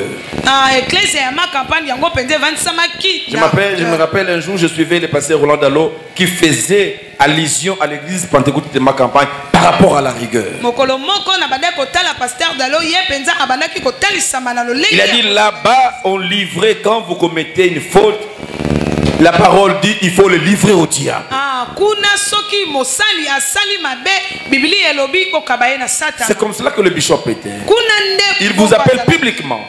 Je me rappelle un jour, je suivais le pasteur Roland Dallot qui faisait allusion à l'église pentecôtiste de ma campagne par rapport à la rigueur. Il a dit là-bas, on livrait quand vous commettez une faute. La parole dit il faut le livrer au diable. C'est comme cela que le bishop était. Il vous appelle publiquement.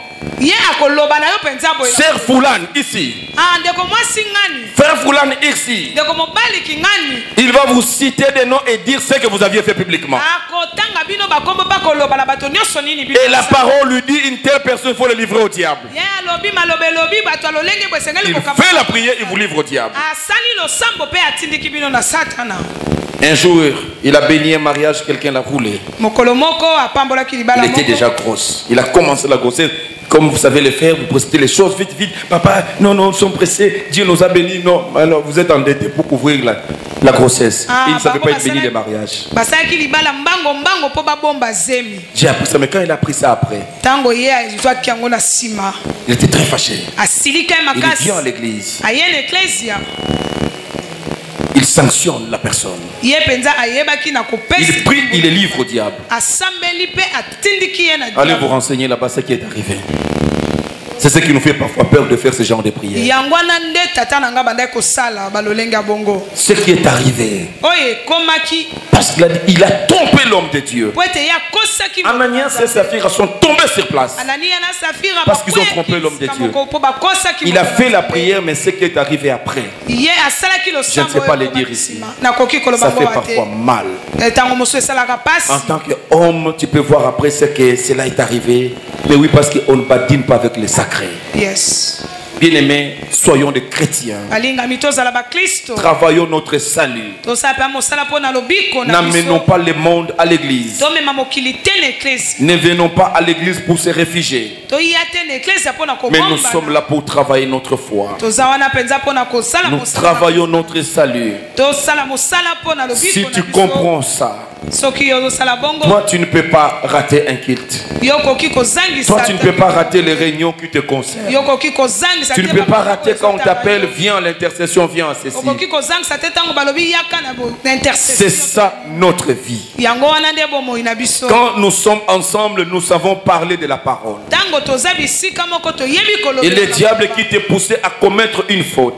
Sœur Foulan ici. Frère Foulan ici. Il va vous citer des noms et dire ce que vous aviez fait publiquement. Et la parole lui dit une telle personne, il faut le livrer au diable. Il fait la prière, il vous livre au diable. Un jour, il a béni un mariage, quelqu'un l'a roulé. Il était déjà grosse. Il a commencé la grossesse. Comme vous savez le faire, vous procédez les choses vite, vite. Papa, non, nous sommes pressés. Dieu nous a bénis. Non, alors vous êtes endetté pour couvrir la grossesse. Il ne savait pas être béni les mariages. J'ai appris ça, mais quand il a appris ça après, il était très fâché. Il vient à l'église. Il sanctionne la personne. Il prie, il les livre au diable. Allez vous renseigner là-bas ce qui est arrivé. C'est ce qui nous fait parfois peur de faire ce genre de prière. Ce qui est arrivé, parce qu'il a trompé l'homme de Dieu. Ananias et Saphira sont tombés sur place parce qu'ils ont trompé l'homme de Dieu. Il a fait la prière, mais ce qui est arrivé après, je ne sais pas le dire ici. Ça fait parfois mal. En tant qu'homme, tu peux voir après ce que cela est arrivé. Mais oui, parce qu'on ne badine pas avec les sacrés. Yes. Bien-aimés, soyons des chrétiens. Travaillons notre salut. N'amenons pas le monde à l'église. Ne venons pas à l'église pour se réfugier. Mais nous sommes là pour travailler notre foi. Nous travaillons notre salut. Si tu comprends ça, toi tu ne peux pas rater un culte. Toi tu ne peux pas rater les réunions qui te concernent. Tu ne peux pas rater quand on t'appelle, viens à l'intercession, viens à ceci. C'est ça notre vie. Quand nous sommes ensemble, nous savons parler de la parole. Et le diable qui te poussait à commettre une faute,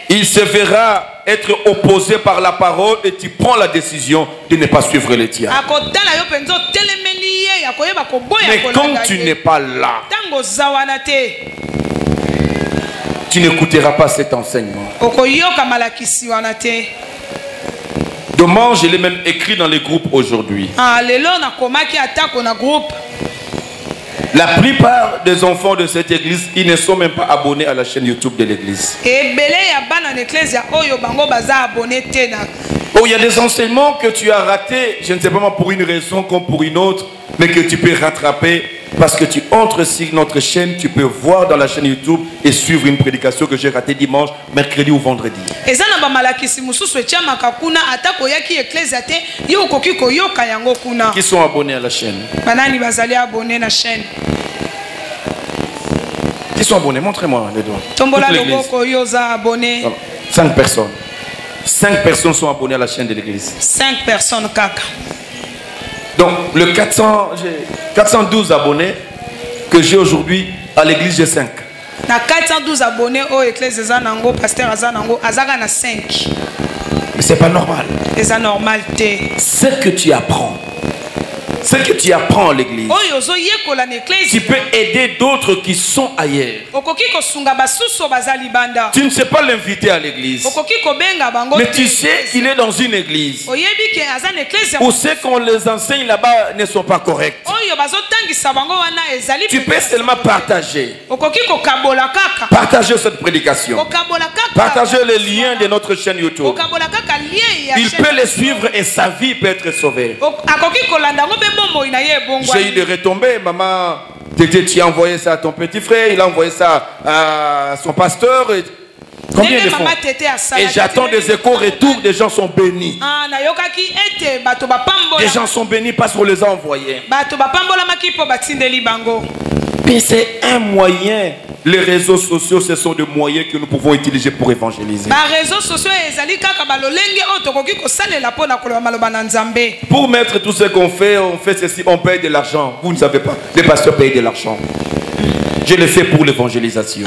il se verra être opposé par la parole et tu prends la décision de ne pas suivre le diable. Mais quand tu n'es pas là, tu n'écouteras pas cet enseignement. Demain, je l'ai même écrit dans les groupes aujourd'hui. La plupart des enfants de cette église, ils ne sont même pas abonnés à la chaîne YouTube de l'église. Oh, il y a des enseignements que tu as ratés, je ne sais pas pour une raison comme pour une autre, mais que tu peux rattraper parce que tu entres sur notre chaîne, tu peux voir dans la chaîne YouTube et suivre une prédication que j'ai ratée dimanche, mercredi ou vendredi. Qui sont abonnés à la chaîne? Qui sont abonnés? Montrez-moi les doigts. 5 personnes. 5 personnes sont abonnées à la chaîne de l'église. 5 personnes, kaka. Donc, le 412 abonnés que j'ai aujourd'hui à l'église, j'ai 5. Na 412 abonnés au église Zanango, pasteur Zanango, Azagana 5. Mais c'est pas normal. C'est normal. Ce que tu apprends. Ce que tu apprends à l'église, tu peux aider d'autres qui sont ailleurs. Tu ne sais pas l'inviter à l'église, mais tu sais qu'il est dans une église où ceux qu'on les enseigne là-bas ne sont pas corrects. Tu peux seulement partager cette prédication, partager les liens de notre chaîne YouTube. Il peut les suivre et sa vie peut être sauvée. J'ai eu des retombées, maman. Tu as envoyé ça à ton petit frère, il a envoyé ça à son pasteur. Combien de fois? Et j'attends des échos retours, des gens sont bénis. Des gens sont bénis parce qu'on les a envoyés. Mais c'est un moyen. Les réseaux sociaux, ce sont des moyens que nous pouvons utiliser pour évangéliser. Pour mettre tout ce qu'on fait, on fait ceci, on paye de l'argent. Vous ne savez pas, les pasteurs payent de l'argent. Je le fais pour l'évangélisation.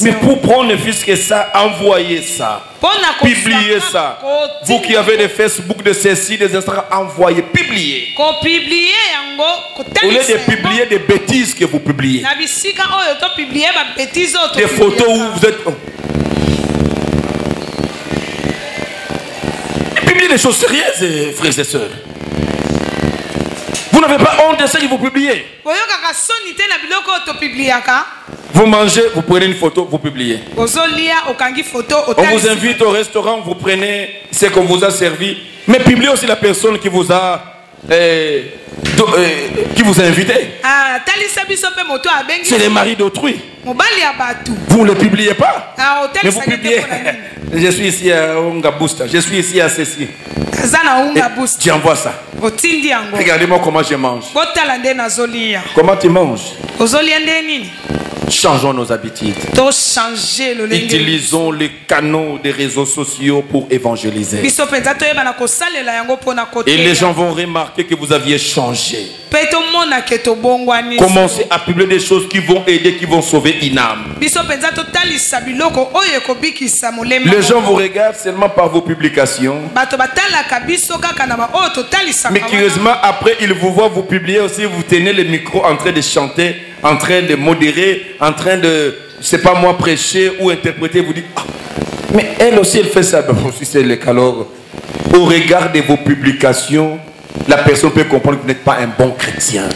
Mais pour prendre plus que ça, envoyez ça. Publiez ça. Vous qui avez des Facebook, de ceci, des Instagram, envoyez, publiez. Au lieu de publier des bêtises que vous publiez. Des photos où vous êtes... Publiez des choses sérieuses, frères et sœurs. Vous n'avez pas honte de ce que vous publiez. Vous mangez, vous prenez une photo, vous publiez. On vous invite au restaurant, vous prenez ce qu'on vous a servi. Mais publiez aussi la personne qui vous a invité. C'est les maris d'autrui. Vous ne le publiez pas. Mais vous publiez. Je suis ici à Ongabusta. Je suis ici à ceci. J'envoie ça. Regardez-moi comment je mange. Comment tu manges? Changeons nos habitudes. Utilisons les canaux des réseaux sociaux pour évangéliser. Et les gens vont remarquer que vous aviez changé. Commencez à publier des choses qui vont aider, qui vont sauver une âme. Les gens vous regardent seulement par vos publications. Mais curieusement, après, ils vous voient vous publier aussi, vous tenez le micro en train de chanter, en train de modérer, en train de, c'est pas moi, prêcher ou interpréter. Vous dites, ah, mais elle aussi, elle fait ça. Ben, si c'est le cas, alors, au regard de vos publications, la personne peut comprendre que vous n'êtes pas un bon chrétien.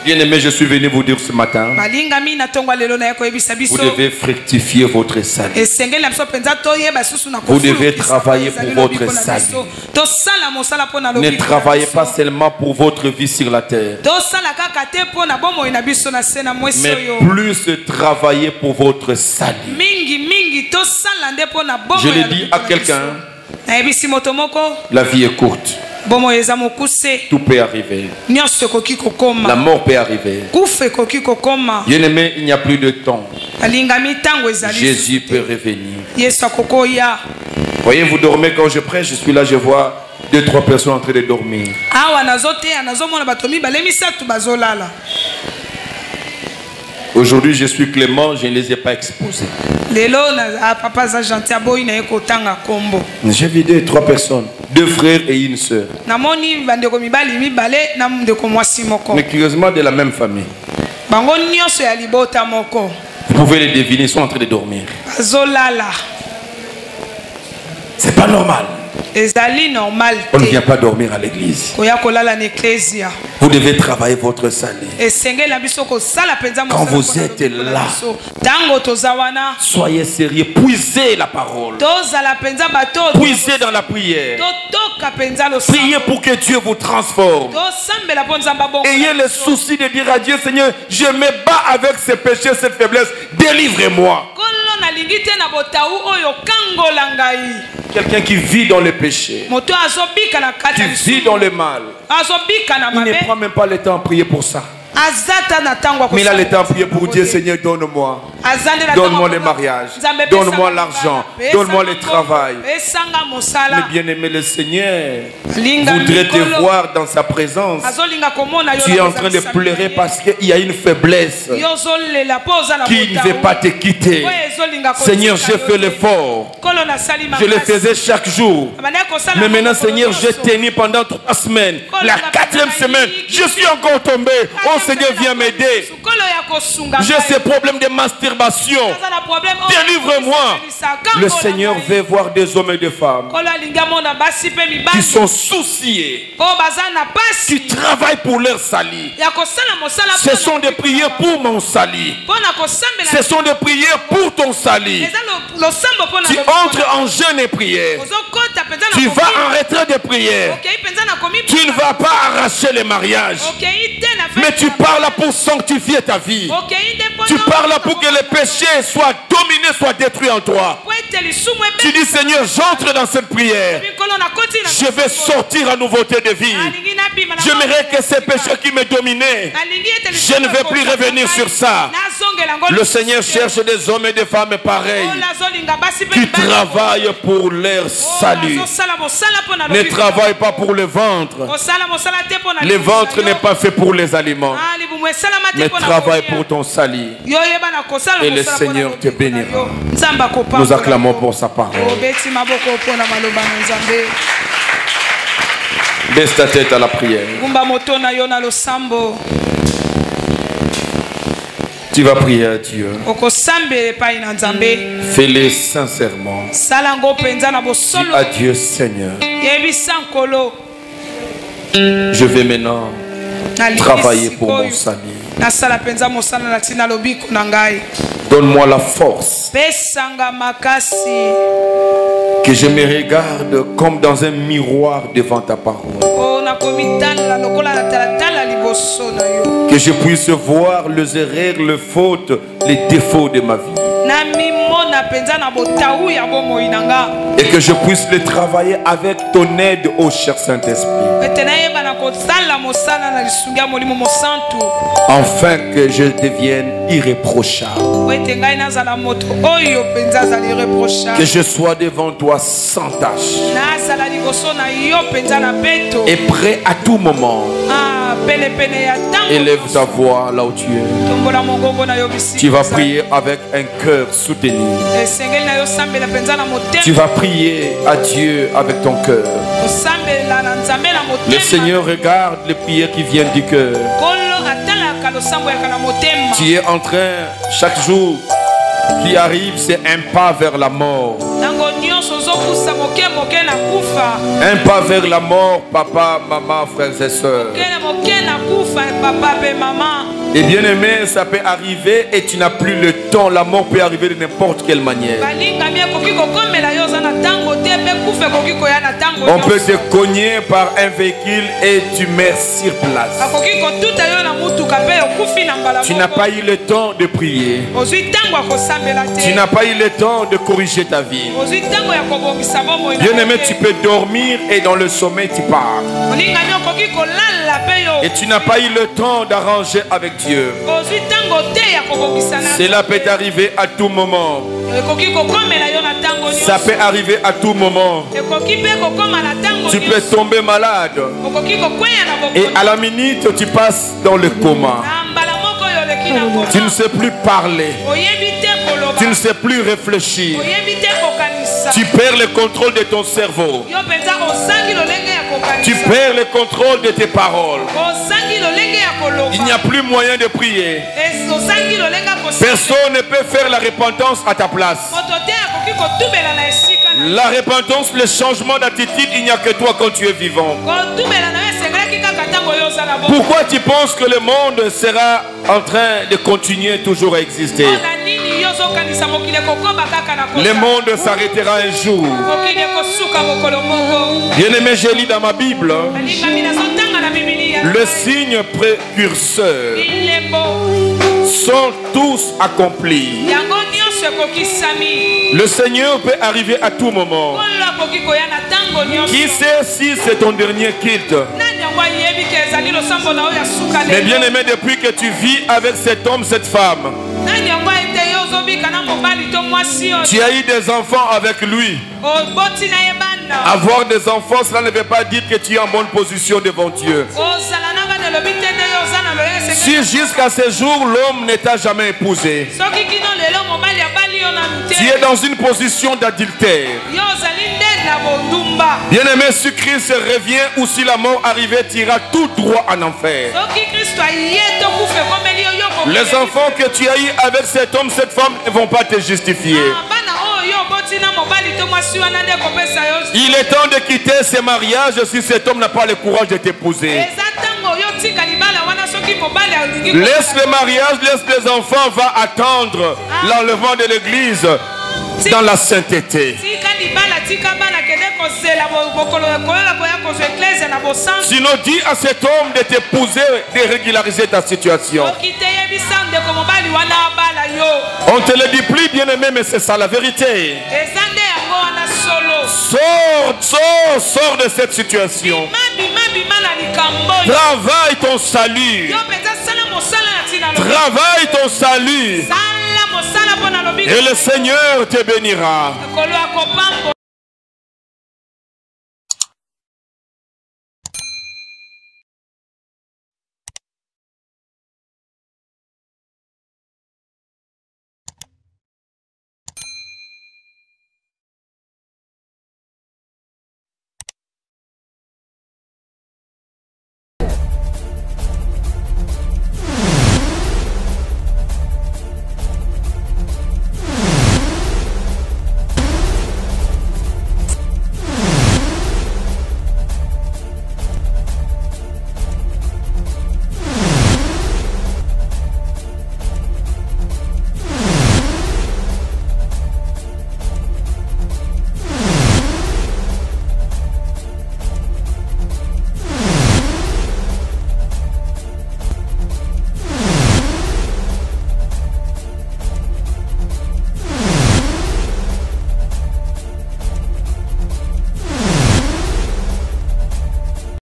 Bien aimé, je suis venu vous dire ce matin, vous devez fructifier votre salut. Vous devez travailler pour votre salut. Ne travaillez pas seulement pour votre vie sur la terre, mais plus travaillez pour votre salut. Je le dis à quelqu'un, la vie est courte. Tout peut arriver. La mort peut arriver. Bien aimé, il n'y a plus de temps. Jésus peut revenir. Voyez, vous dormez quand je prêche, je suis là, je vois 2-3 personnes en train de dormir. Aujourd'hui, je suis clément, je ne les ai pas exposés. J'ai vidé 3 personnes, 2 frères et une sœur. Mais curieusement de la même famille. Vous pouvez les deviner, ils sont en train de dormir. C'est pas normal. On ne vient pas dormir à l'église. Vous devez travailler votre salut. Quand vous êtes là, soyez sérieux, puisez la parole, puisez dans la prière, priez pour que Dieu vous transforme. Ayez le souci de dire à Dieu, Seigneur, je me bats avec ces péchés, cette faiblesse, délivrez-moi. Quelqu'un qui vit dans le péché, qui vit dans le mal, il ne prend même pas le temps de prier pour ça. Mais il a le temps de prier pour Dieu, Seigneur, donne-moi. Donne-moi le mariage. Donne-moi l'argent. Donne-moi le travail. Mais bien aimé, le Seigneur voudrait te voir dans sa présence. Tu es en train de pleurer parce qu'il y a une faiblesse qui ne veut pas te quitter. Seigneur, j'ai fait l'effort. Je le faisais chaque jour. Mais maintenant, Seigneur, j'ai tenu pendant 3 semaines. La 4e semaine, je suis encore tombé. Oh Seigneur, viens m'aider. J'ai ces problèmes de masturbation. Délivre-moi. Le Seigneur veut voir des hommes et des femmes qui sont souciés, qui travaillent pour leur salut. Ce sont des prières pour mon salut. Ce sont des prières pour ton salut. Tu entres en jeûne et prière. Tu vas en retrait de prière. Tu ne vas pas arracher les mariages. Mais tu parles pour sanctifier ta vie. Tu parles pour que les péchés soient dominés, soient détruits en toi. Tu dis, Seigneur, j'entre dans cette prière. Je vais sortir en nouveauté de vie. J'aimerais que ces péchés qui me dominaient, je ne vais plus revenir sur ça. Le Seigneur cherche des hommes et des femmes pareils qui travaillent pour leur salut. Ne travaille pas pour le ventre. Le ventre n'est pas fait pour les aliments, mais travaille pour ton salut. Et le Seigneur te bénira. Nous acclamons pour sa parole. Baisse ta tête à la prière. Tu vas prier à Dieu. Fais-le sincèrement. Dis à Dieu, Seigneur, je vais maintenant travailler pour mon salut. Donne-moi la force que je me regarde comme dans un miroir devant ta parole. Que je puisse voir les erreurs, les fautes, les défauts de ma vie. Et que je puisse les travailler avec ton aide, ô cher Saint-Esprit. Afin que je devienne irréprochable. Que je sois devant toi sans tâche. Et prêt à tout moment. Élève ta voix là où tu es. Tu vas prier avec un cœur soutenu. Tu vas prier à Dieu avec ton cœur. Le Seigneur regarde les prières qui viennent du cœur. Tu es en train, chaque jour qui arrive, c'est un pas vers la mort. Un pas vers la mort, papa, maman, frères et sœurs. Et bien aimé, ça peut arriver et tu n'as plus le temps. La mort peut arriver de n'importe quelle manière. On peut te cogner par un véhicule et tu meurs sur place. Tu n'as pas eu le temps de prier. Tu n'as pas eu le temps de corriger ta vie. Bien aimé, tu peux dormir et dans le sommeil tu pars. Et tu n'as pas eu le temps d'arranger avec Dieu. Cela peut arriver à tout moment. Ça peut arriver à tout moment. Tu peux tomber malade. Et à la minute, tu passes dans le coma. Tu ne sais plus parler. Tu ne sais plus réfléchir. Tu perds le contrôle de ton cerveau. Tu perds le contrôle de tes paroles. Il n'y a plus moyen de prier. Personne ne peut faire la repentance à ta place. La repentance, le changement d'attitude, il n'y a que toi quand tu es vivant. Pourquoi tu penses que le monde sera en train de continuer toujours à exister? Le monde s'arrêtera un jour. Bien aimé, j'ai lu dans ma Bible le signe précurseur sont tous accomplis. Le Seigneur peut arriver à tout moment. Qui sait si c'est ton dernier culte? Mais bien aimé, depuis que tu vis avec cet homme, cette femme, tu as eu des enfants avec lui. Avoir des enfants, cela ne veut pas dire que tu es en bonne position devant Dieu. Si jusqu'à ce jour l'homme ne t'a jamais épousé, tu es dans une position d'adultère. Bien aimé, si Christ revient ou si la mort arrivait, tu iras tout droit en enfer. Les enfants que tu as eu avec cet homme, cette femme ne vont pas te justifier. Il est temps de quitter ce mariage si cet homme n'a pas le courage de t'épouser. Laisse le mariage, laisse les enfants, va attendre l'enlèvement de l'église dans la sainteté. Sinon, dis à cet homme de t'épouser, de régulariser ta situation. On te le dit plus, bien-aimé, mais c'est ça la vérité. Sors de cette situation. Travaille ton salut. Travaille ton salut. Et le Seigneur te bénira.